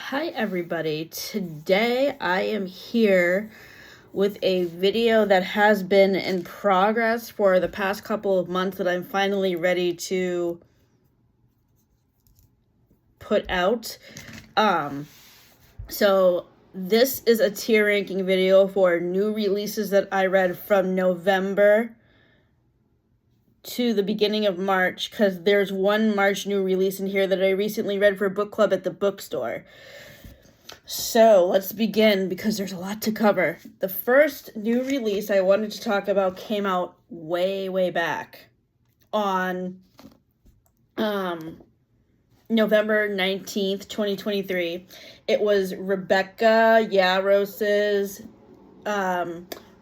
Hi everybody, today I am here with a video that has been in progress for the past couple of months that I'm finally ready to put out. So this is a tier ranking video for new releases that I read from November to the beginning of March, because there's one March new release in here that I recently read for book club at the bookstore. So let's begin because there's a lot to cover. The first new release I wanted to talk about came out way back on November 19th, 2023. It was Rebecca Yaros's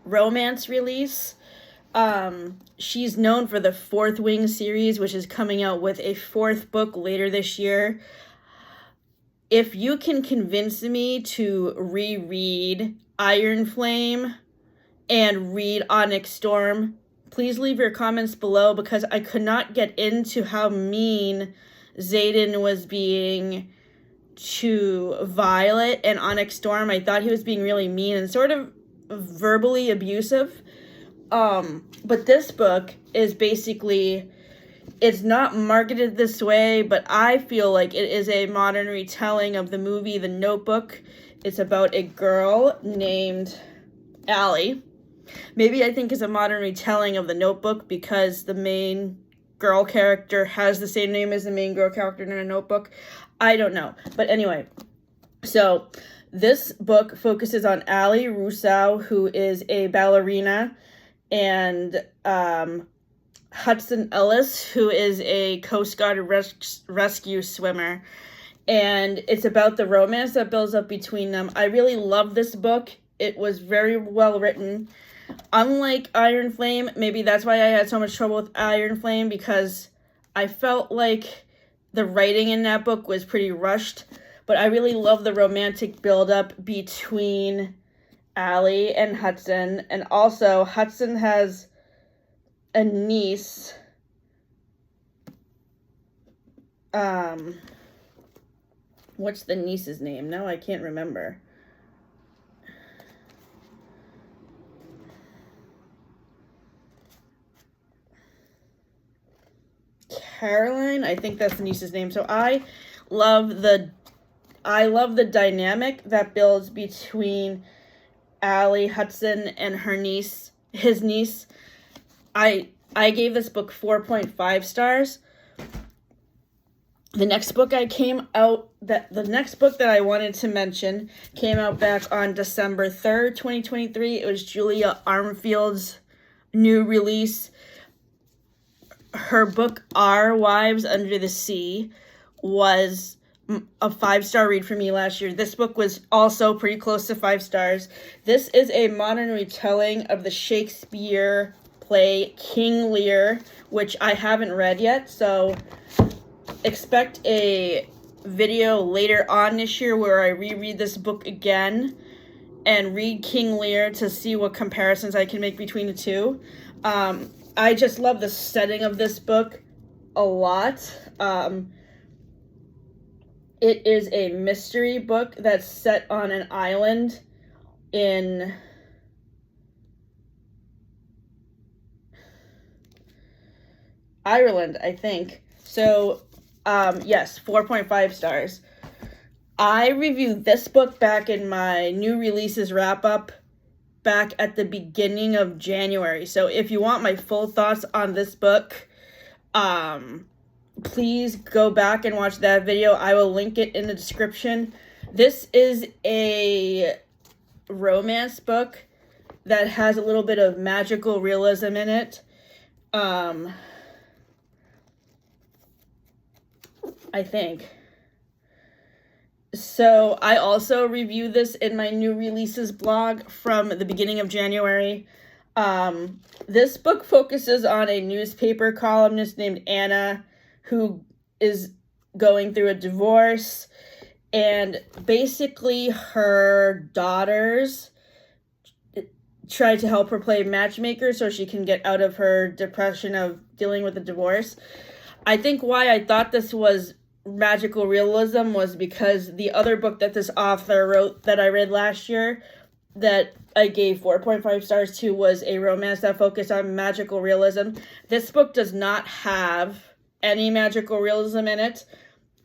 romance release. She's known for the Fourth Wing series, which is coming out with a fourth book later this year. If you can convince me to reread Iron Flame and read Onyx Storm, please leave your comments below, because I could not get into how mean Xaden was being to Violet and Onyx Storm. I thought he was being really mean and sort of verbally abusive. But this book is basically, it's not marketed this way, but I feel like it is a modern retelling of the movie The Notebook. It's about a girl named Allie. Maybe I think it's a modern retelling of The Notebook because the main girl character has the same name as the main girl character in The Notebook. I don't know. But anyway, so this book focuses on Allie Rousseau, who is a ballerina, and Hudson Ellis, who is a Coast Guard rescue swimmer. And it's about the romance that builds up between them. I really love this book. It was very well written. Unlike Iron Flame, maybe that's why I had so much trouble with Iron Flame, because I felt like the writing in that book was pretty rushed. But I really love the romantic buildup between Allie and Hudson. And also, Hudson has a niece. What's the niece's name? Now I can't remember. Caroline, I think that's the niece's name. So I love the dynamic that builds between Allie, Hudson, and her niece, his niece. I gave this book 4.5 stars. The next book that I wanted to mention came out back on December 3rd, 2023. It was Julia Armfield's new release. Her book, Our Wives Under the Sea, was a 5-star read for me last year. This book was also pretty close to 5 stars. This is a modern retelling of the Shakespeare play King Lear, which I haven't read yet, so expect a video later on this year where I reread this book again and read King Lear to see what comparisons I can make between the two. I just love the setting of this book a lot. It is a mystery book that's set on an island in Ireland, I think. So, yes, 4.5 stars. I reviewed this book back in my new releases wrap-up back at the beginning of January. So if you want my full thoughts on this book, please go back and watch that video. I will link it in the description. This is a romance book that has a little bit of magical realism in it. I think. So I also reviewed this in my new releases blog from the beginning of January. This book focuses on a newspaper columnist named Anna who is going through a divorce, and basically her daughters try to help her play matchmaker so she can get out of her depression of dealing with the divorce. I think why I thought this was magical realism was because the other book that this author wrote that I read last year that I gave 4.5 stars to was a romance that focused on magical realism. This book does not have any magical realism in it,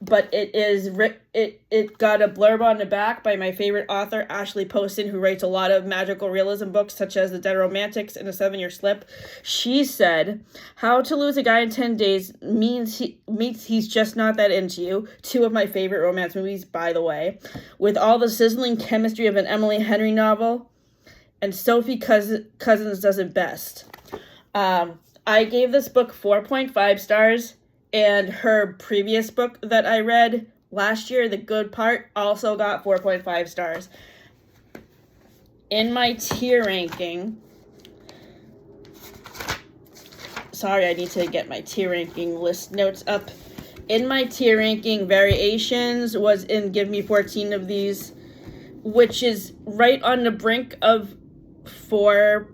but it got a blurb on the back by my favorite author, Ashley Poston, who writes a lot of magical realism books, such as The Dead Romantics and A 7-Year Slip. She said, "How to Lose a Guy in 10 Days means he's just not that into you." Two of my favorite romance movies, by the way. With all the sizzling chemistry of an Emily Henry novel, and Sophie Cousins does it best. I gave this book 4.5 stars. And her previous book that I read last year, The Good Part, also got 4.5 stars. In my tier ranking, sorry, I need to get my tier ranking list notes up. In my tier ranking, Variations was in Give Me 14 of These, which is right on the brink of 4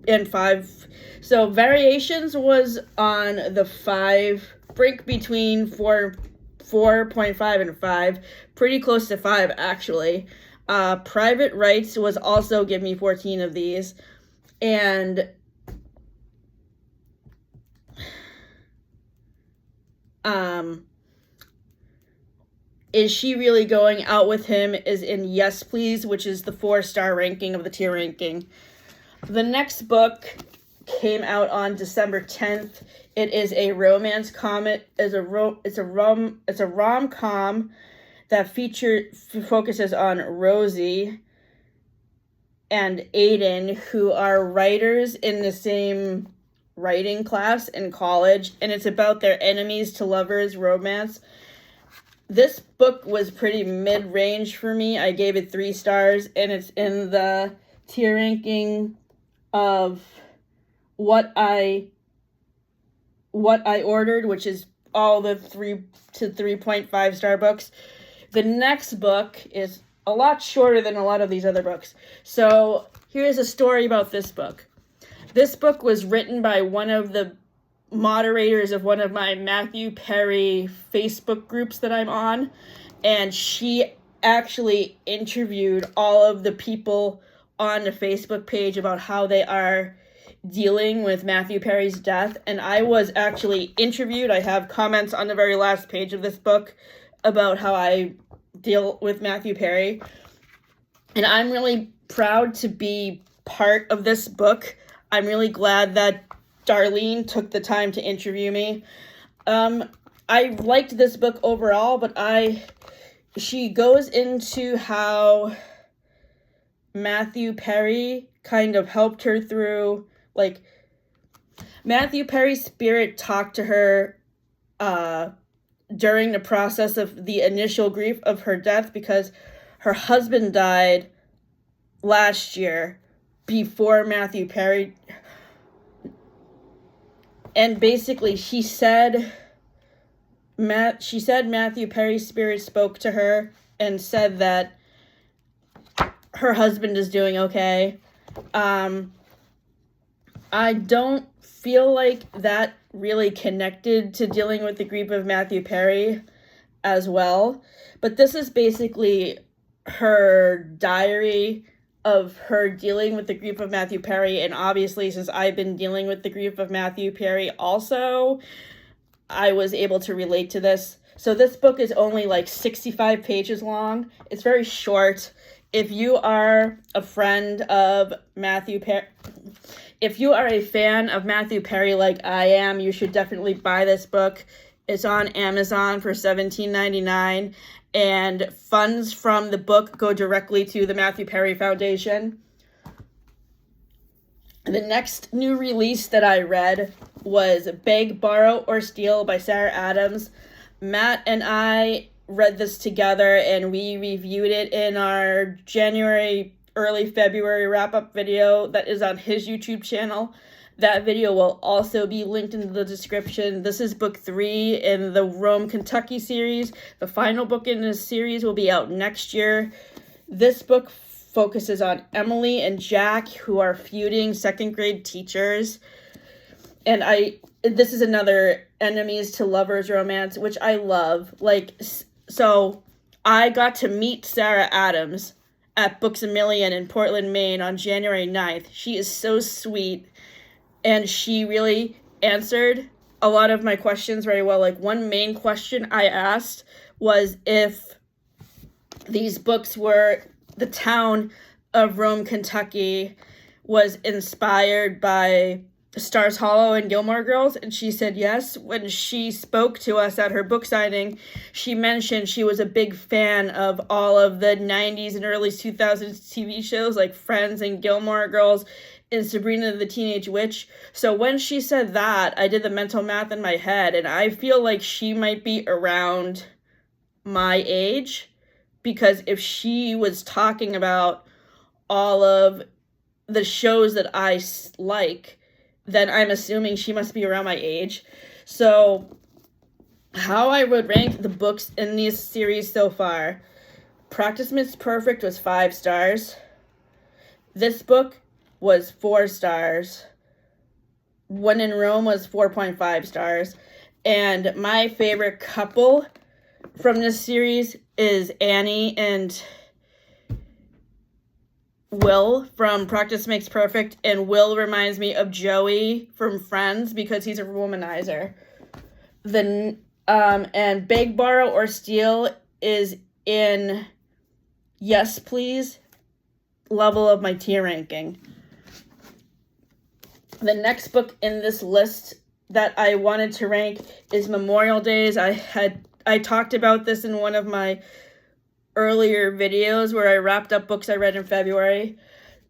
and 5. So Variations was on the 5 brink between 4.5 and 5, pretty close to 5 actually. Private Rights was also Give Me 14 of These, and Is She Really Going Out With Him is in Yes Please, which is the 4-star ranking of the tier ranking. The next book came out on December 10th. It is a romance comet. It's a rom-com that focuses on Rosie and Aiden, who are writers in the same writing class in college, and it's about their enemies to lovers romance. This book was pretty mid-range for me. I gave it 3 stars, and it's in the tier ranking of what I ordered, which is all the 3 to 3.5 star books. The next book is a lot shorter than a lot of these other books. So here's a story about this book. This book was written by one of the moderators of one of my Matthew Perry Facebook groups that I'm on, and she actually interviewed all of the people on the Facebook page about how they are dealing with Matthew Perry's death, and I was actually interviewed. I have comments on the very last page of this book about how I deal with Matthew Perry, and I'm really proud to be part of this book. I'm really glad that Darlene took the time to interview me. I liked this book overall, but she goes into how Matthew Perry kind of helped her through, like, Matthew Perry's spirit talked to her during the process of the initial grief of her death, because her husband died last year before Matthew Perry. And basically she said Matthew Perry's spirit spoke to her and said that her husband is doing okay. I don't feel like that really connected to dealing with the grief of Matthew Perry as well. But this is basically her diary of her dealing with the grief of Matthew Perry. And obviously, since I've been dealing with the grief of Matthew Perry also, I was able to relate to this. So this book is only like 65 pages long. It's very short. If you are a friend of Matthew Perry, if you are a fan of Matthew Perry like I am, you should definitely buy this book. It's on Amazon for $17.99, and funds from the book go directly to the Matthew Perry Foundation. The next new release that I read was Beg, Borrow, or Steal by Sarah Adams. Matt and I read this together, and we reviewed it in our January, early February wrap-up video that is on his YouTube channel. That video will also be linked in the description. This is book 3 in the Rome, Kentucky series. The final book in this series will be out next year. This book focuses on Emily and Jack, who are feuding second grade teachers. And this is another enemies to lovers romance, which I love. Like, so I got to meet Sarah Adams at Books A Million in Portland, Maine on January 9th. She is so sweet, and she really answered a lot of my questions very well. Like, one main question I asked was if these books were the town of Rome, Kentucky was inspired by Stars Hollow and Gilmore Girls, and she said yes. When she spoke to us at her book signing, she mentioned she was a big fan of all of the 90s and early 2000s TV shows like Friends and Gilmore Girls and Sabrina the Teenage Witch. So when she said that, I did the mental math in my head, and I feel like she might be around my age, because if she was talking about all of the shows that I like, then I'm assuming she must be around my age. So how I would rank the books in this series so far: Practice Makes Perfect was 5 stars. This book was 4 stars. When in Rome was 4.5 stars. And my favorite couple from this series is Annie and Will from Practice Makes Perfect, and Will reminds me of Joey from Friends because he's a womanizer. And Beg, Borrow, or Steal is in Yes Please level of my tier ranking. The next book in this list that I wanted to rank is Memorial Days. I talked about this in one of my earlier videos where I wrapped up books I read in February.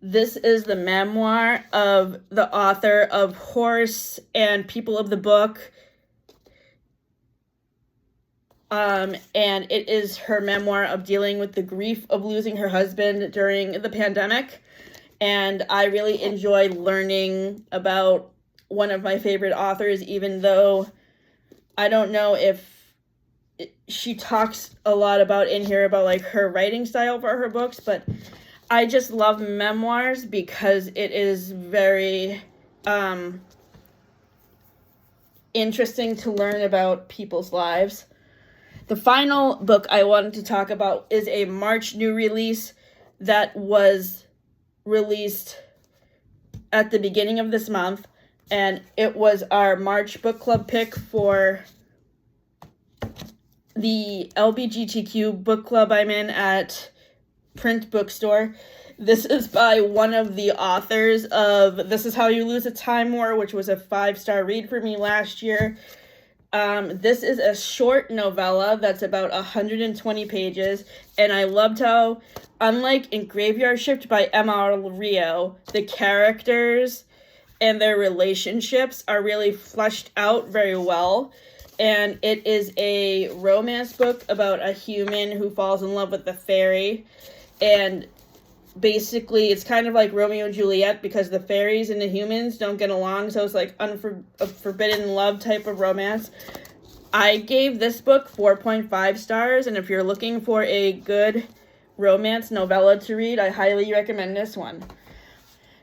This is the memoir of the author of Horse and People of the Book. And it is her memoir of dealing with the grief of losing her husband during the pandemic. And I really enjoyed learning about one of my favorite authors, even though I don't know if she talks a lot about in here about like her writing style for her books, but I just love memoirs because it is very interesting to learn about people's lives. The final book I wanted to talk about is a March new release that was released at the beginning of this month, and it was our March book club pick for the LBGTQ book club I'm in at Print Bookstore. This is by one of the authors of This Is How You Lose a Time War, which was a 5-star read for me last year. This is a short novella that's about 120 pages, and I loved how, unlike in Graveyard Shift by M.R. Rio, the characters and their relationships are really fleshed out very well. And it is a romance book about a human who falls in love with a fairy. And basically, it's kind of like Romeo and Juliet because the fairies and the humans don't get along. So it's like a forbidden love type of romance. I gave this book 4.5 stars. And if you're looking for a good romance novella to read, I highly recommend this one.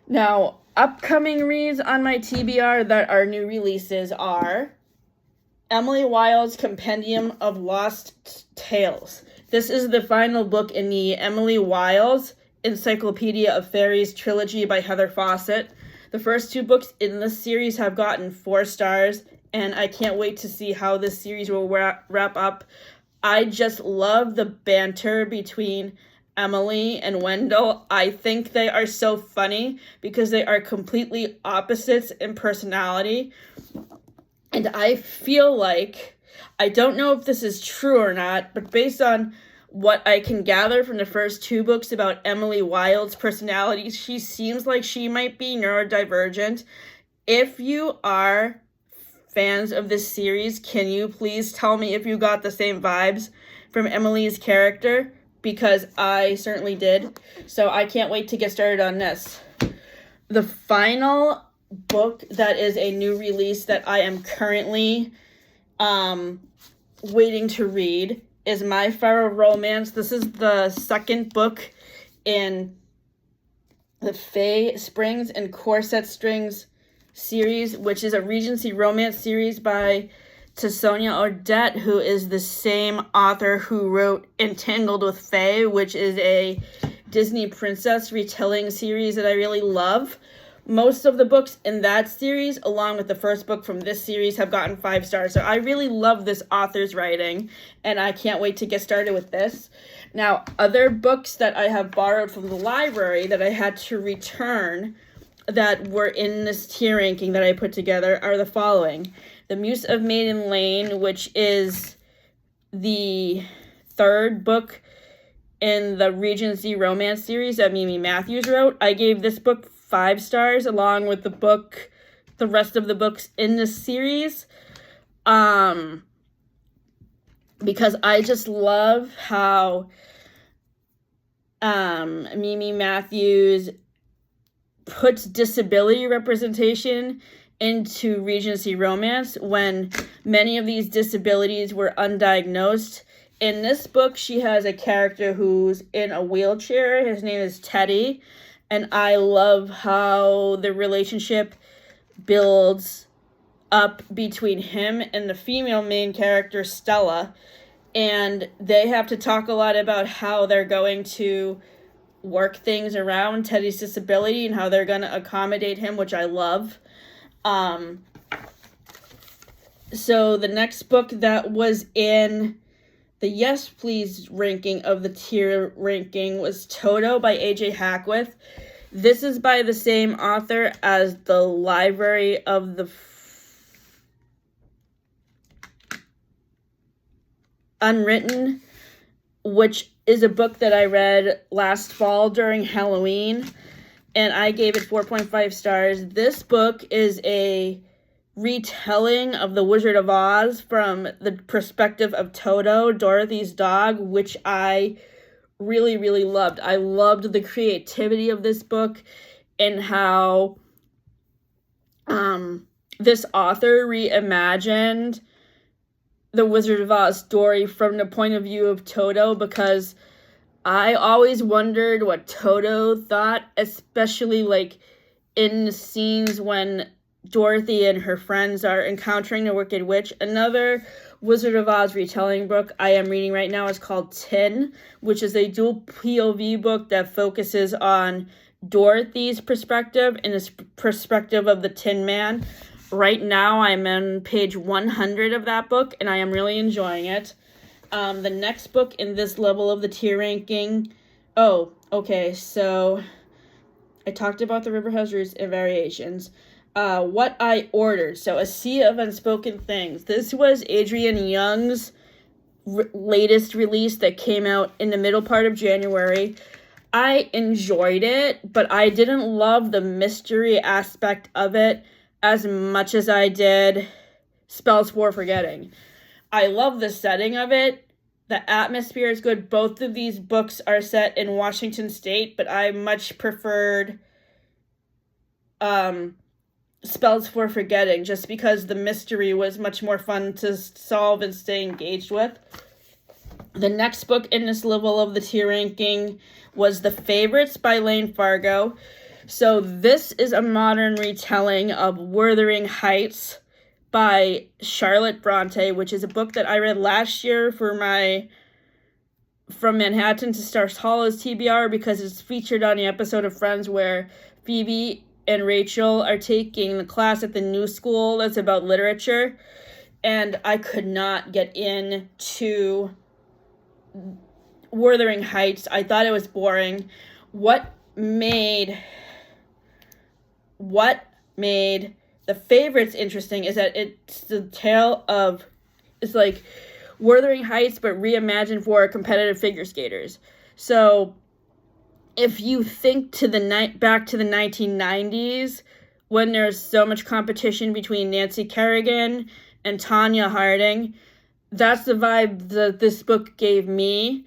Now, upcoming reads on my TBR that are new releases are Emily Wilde's Compendium of Lost Tales. This is the final book in the Emily Wilde's Encyclopedia of Fairies trilogy by Heather Fawcett. The first 2 books in this series have gotten 4 stars, and I can't wait to see how this series will wrap up. I just love the banter between Emily and Wendell. I think they are so funny because they are completely opposites in personality. And I feel like, I don't know if this is true or not, but based on what I can gather from the first 2 books about Emily Wilde's personality, she seems like she might be neurodivergent. If you are fans of this series, can you please tell me if you got the same vibes from Emily's character? Because I certainly did. So I can't wait to get started on this. The final book that is a new release that I am currently waiting to read is My Feral Romance. This is the second book in the Fae Springs and Corset Strings series, which is a Regency romance series by Sonia Odette, who is the same author who wrote Entangled with Faye, which is a Disney princess retelling series that I really love. Most of the books in that series, along with the first book from this series, have gotten 5 stars. So I really love this author's writing, and I can't wait to get started with this. Now, other books that I have borrowed from the library that I had to return that were in this tier ranking that I put together are the following. The Muse of Maiden Lane, which is the 3rd book in the Regency romance series that Mimi Matthews wrote. I gave this book 5 stars, along with the rest of the books in this series, because I just love how Mimi Matthews puts disability representation into Regency romance when many of these disabilities were undiagnosed. In this book, she has a character who's in a wheelchair. His name is Teddy. And I love how the relationship builds up between him and the female main character, Stella. And they have to talk a lot about how they're going to work things around Teddy's disability and how they're going to accommodate him, which I love. So the next book that was in the Yes Please ranking of the tier ranking was Toto by A.J. Hackworth. This is by the same author as the Library of the Unwritten, which is a book that I read last fall during Halloween, and I gave it 4.5 stars. This book is a retelling of The Wizard of Oz from the perspective of Toto, Dorothy's dog, which I really, really loved. I loved the creativity of this book and how this author reimagined the Wizard of Oz story from the point of view of Toto, because I always wondered what Toto thought, especially like in the scenes when Dorothy and her friends are encountering the Wicked Witch. Another Wizard of Oz retelling book I am reading right now is called Tin, which is a dual POV book that focuses on Dorothy's perspective and the perspective of the Tin Man. Right now I'm on page 100 of that book, and I am really enjoying it. The next book in this level of the tier ranking... Oh, okay, so I talked about The River Has Roots and Variations. What I ordered. So, A Sea of Unspoken Things. This was Adrienne Young's latest release that came out in the middle part of January. I enjoyed it, but I didn't love the mystery aspect of it as much as I did Spells for Forgetting. I love the setting of it. The atmosphere is good. Both of these books are set in Washington State, but I much preferred Spells for Forgetting, just because the mystery was much more fun to solve and stay engaged with. The next book in this level of the tier ranking was The Favorites by Lane Fargo. So this is a modern retelling of Wuthering Heights by Charlotte Bronte, which is a book that I read last year for my From Manhattan to Stars Hollows TBR, because it's featured on the episode of Friends where Phoebe and Rachel are taking the class at the new school that's about literature, and I could not get into Wuthering Heights. I thought it was boring. What made The Favorites interesting is that it's the tale of, it's like Wuthering Heights but reimagined for competitive figure skaters. So if you think to back to the 1990s, when there's so much competition between Nancy Kerrigan and Tonya Harding, that's the vibe that this book gave me,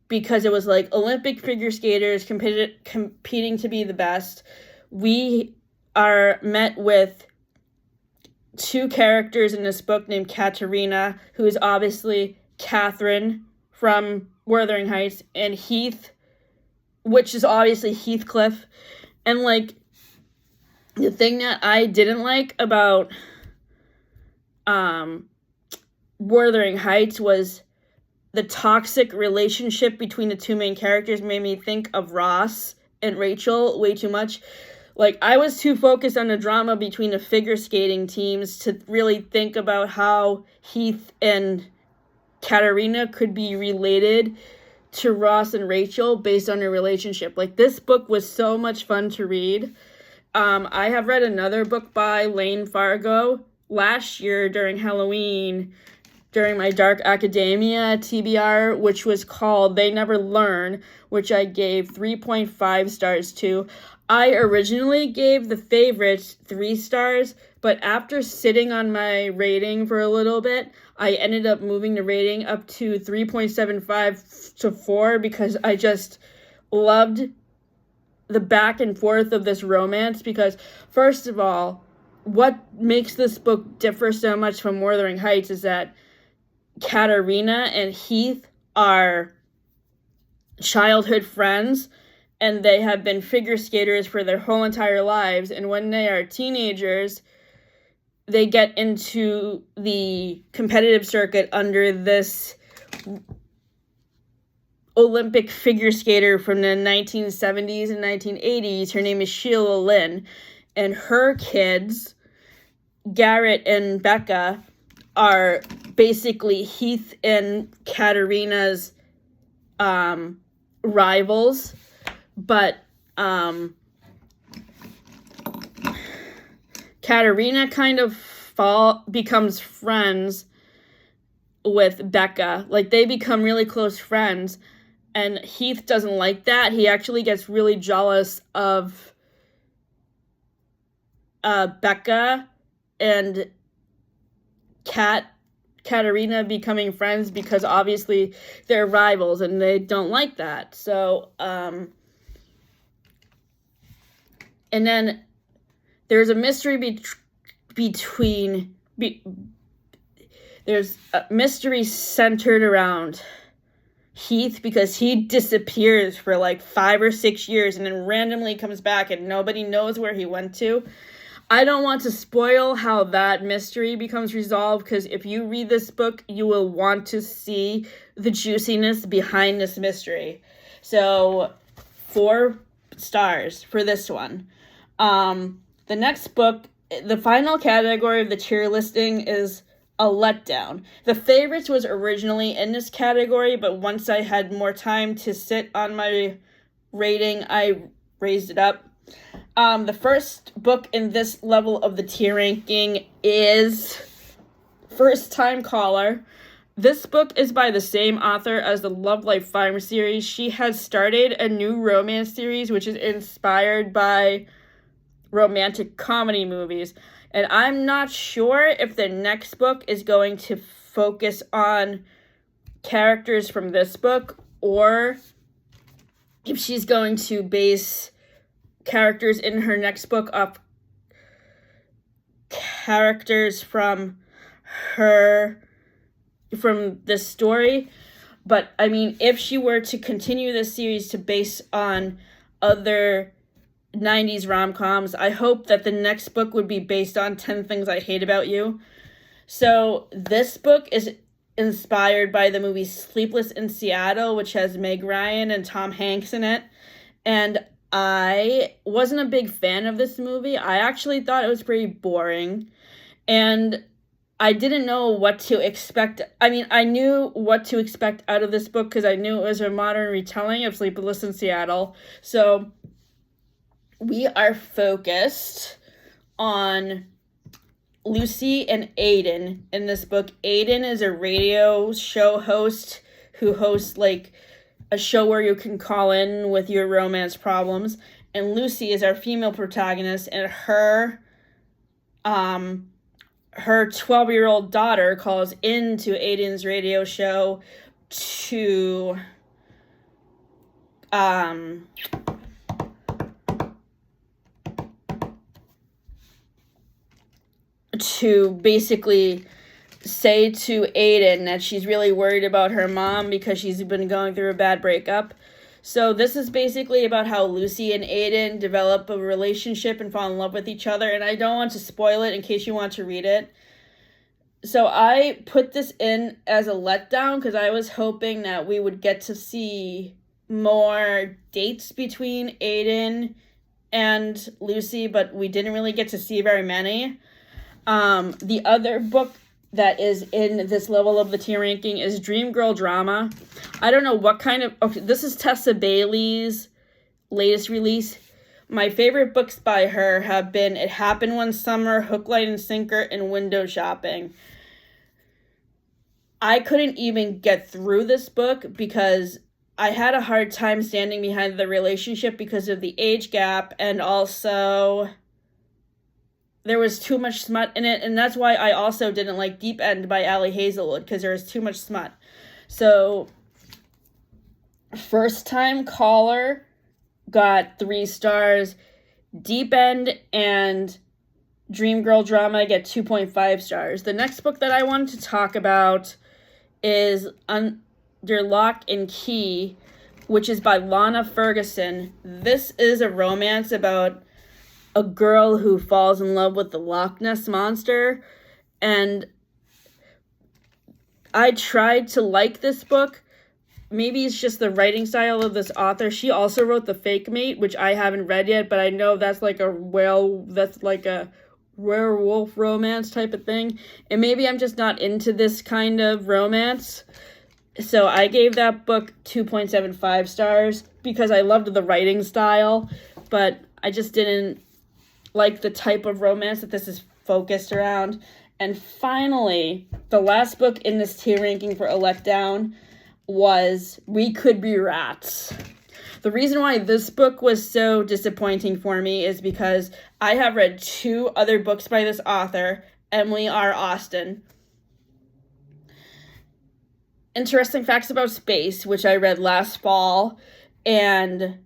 because it was like Olympic figure skaters competing to be the best. We are met with 2 characters in this book named Katerina, who is obviously Catherine from Wuthering Heights, and Heath, which is obviously Heathcliff. And like, The thing that I didn't like about Wuthering Heights was the toxic relationship between the two main characters made me think of Ross and Rachel way too much. Like, I was too focused on the drama between the figure skating teams to really think about how Heath and Katarina could be related to Ross and Rachel based on their relationship. Like, this book was so much fun to read. I have read another book by Lane Fargo last year during Halloween, during my Dark Academia TBR, which was called They Never Learn, which I gave 3.5 stars to. I originally gave The Favorite 3 stars, but after sitting on my rating for a little bit, I ended up moving the rating up to 3.75 to 4 because I just loved the back and forth of this romance. Because, first of all, what makes this book differ so much from Wuthering Heights is that Katarina and Heath are childhood friends, and they have been figure skaters for their whole entire lives. And when they are teenagers, they get into the competitive circuit under this Olympic figure skater from the 1970s and 1980s. Her name is Sheila Lynn, and her kids, Garrett and Becca, are basically Heath and Katarina's rivals, but Katarina kind of becomes friends with Becca. Like, they become really close friends, and Heath doesn't like that. He actually gets really jealous of Becca and Katarina becoming friends, because obviously they're rivals and they don't like that. So, and then there's a mystery there's a mystery centered around Heath, because he disappears for like 5 or 6 years and then randomly comes back and nobody knows where he went to. I don't want to spoil how that mystery becomes resolved, because if you read this book, you will want to see the juiciness behind this mystery. So, 4 stars for this one. The next book, the final category of the tier listing is a letdown. The Favorites was originally in this category, but once I had more time to sit on my rating, I raised it up. The first book in this level of the tier ranking is First Time Caller. This book is by the same author as the Love Life Farm series. She has started a new romance series, which is inspired by romantic comedy movies. And I'm not sure if the next book is going to focus on characters from this book, or if she's going to base characters in her next book off characters from this story. But I mean, if she were to continue this series to base on other 90s rom-coms, I hope that the next book would be based on 10 Things I Hate About You. So this book is inspired by the movie Sleepless in Seattle, which has Meg Ryan and Tom Hanks in it. And I wasn't a big fan of this movie. I actually thought it was pretty boring. And I didn't know what to expect. I mean, I knew what to expect out of this book because I knew it was a modern retelling of Sleepless in Seattle. So we are focused on Lucy and Aiden in this book. Aiden is a radio show host who hosts like a show where you can call in with your romance problems. And Lucy is our female protagonist, and her 12-year-old daughter calls into Aiden's radio show to basically say to Aiden that she's really worried about her mom because she's been going through a bad breakup. So this is basically about how Lucy and Aiden develop a relationship and fall in love with each other, and I don't want to spoil it in case you want to read it. So I put this in as a letdown because I was hoping that we would get to see more dates between Aiden and Lucy, but we didn't really get to see very many. The other book that is in this level of the tier ranking is Dream Girl Drama. I don't know what kind of... Okay, this is Tessa Bailey's latest release. My favorite books by her have been It Happened One Summer, Hook, Line, and Sinker, and Window Shopping. I couldn't even get through this book because I had a hard time standing behind the relationship because of the age gap, and also there was too much smut in it, and that's why I also didn't like Deep End by Ali Hazelwood, because there was too much smut. So, First Time Caller got 3 stars. Deep End and Dream Girl Drama get 2.5 stars. The next book that I wanted to talk about is Under Lock and Key, which is by Lana Ferguson. This is a romance about a girl who falls in love with the Loch Ness Monster, and I tried to like this book. Maybe it's just the writing style of this author. She also wrote The Fake Mate, which I haven't read yet, but I know that's like a werewolf romance type of thing, and maybe I'm just not into this kind of romance. So I gave that book 2.75 stars because I loved the writing style, but I just didn't like the type of romance that this is focused around. And finally, the last book in this tier ranking for a letdown was We Could Be Rats. The reason why this book was so disappointing for me is because I have read 2 other books by this author, Emily R. Austin. Interesting Facts About Space, which I read last fall, and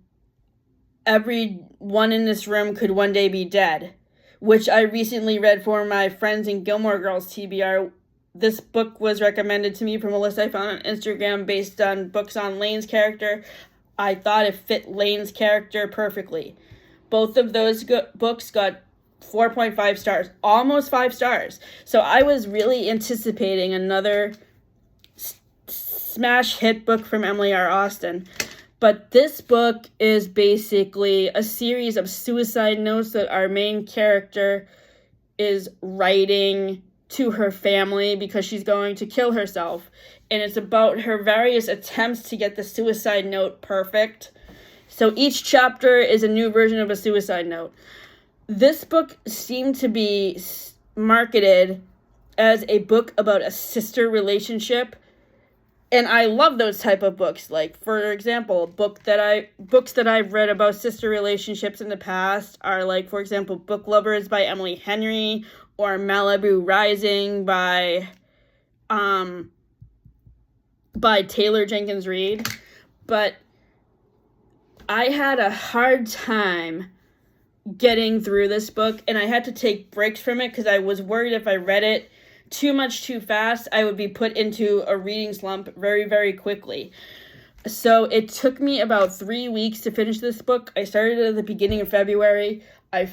Everyone in This Room Could One Day Be Dead, which I recently read for my Friends and Gilmore Girls TBR. This book was recommended to me from a list I found on Instagram based on books on Lane's character. I thought it fit Lane's character perfectly. Both of those books got 4.5 stars, almost 5 stars. So I was really anticipating another smash hit book from Emily R. Austin. But this book is basically a series of suicide notes that our main character is writing to her family because she's going to kill herself. And it's about her various attempts to get the suicide note perfect. So each chapter is a new version of a suicide note. This book seemed to be marketed as a book about a sister relationship. And I love those type of books. Like, for example, books that I've read about sister relationships in the past are, like, for example, Book Lovers by Emily Henry, or Malibu Rising by Taylor Jenkins Reid. But I had a hard time getting through this book, and I had to take breaks from it because I was worried if I read it too much too fast, I would be put into a reading slump very, very quickly. So it took me about 3 weeks to finish this book. I started at the beginning of February. I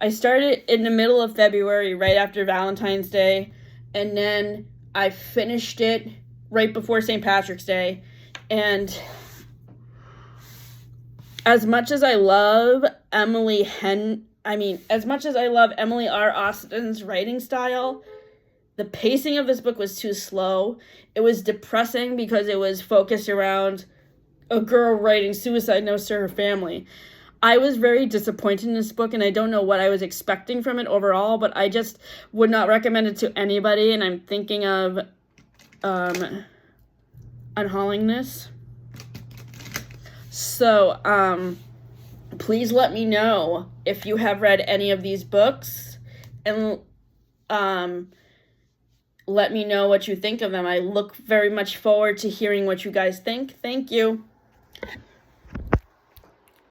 started in the middle of February, right after Valentine's Day, and then I finished it right before St. Patrick's Day. And as much as I love Emily R. Austin's writing style, the pacing of this book was too slow. It was depressing because it was focused around a girl writing suicide notes to her family. I was very disappointed in this book, and I don't know what I was expecting from it overall, but I just would not recommend it to anybody, and I'm thinking of unhauling this. So, please let me know if you have read any of these books, and let me know what you think of them. I look very much forward to hearing what you guys think. Thank you.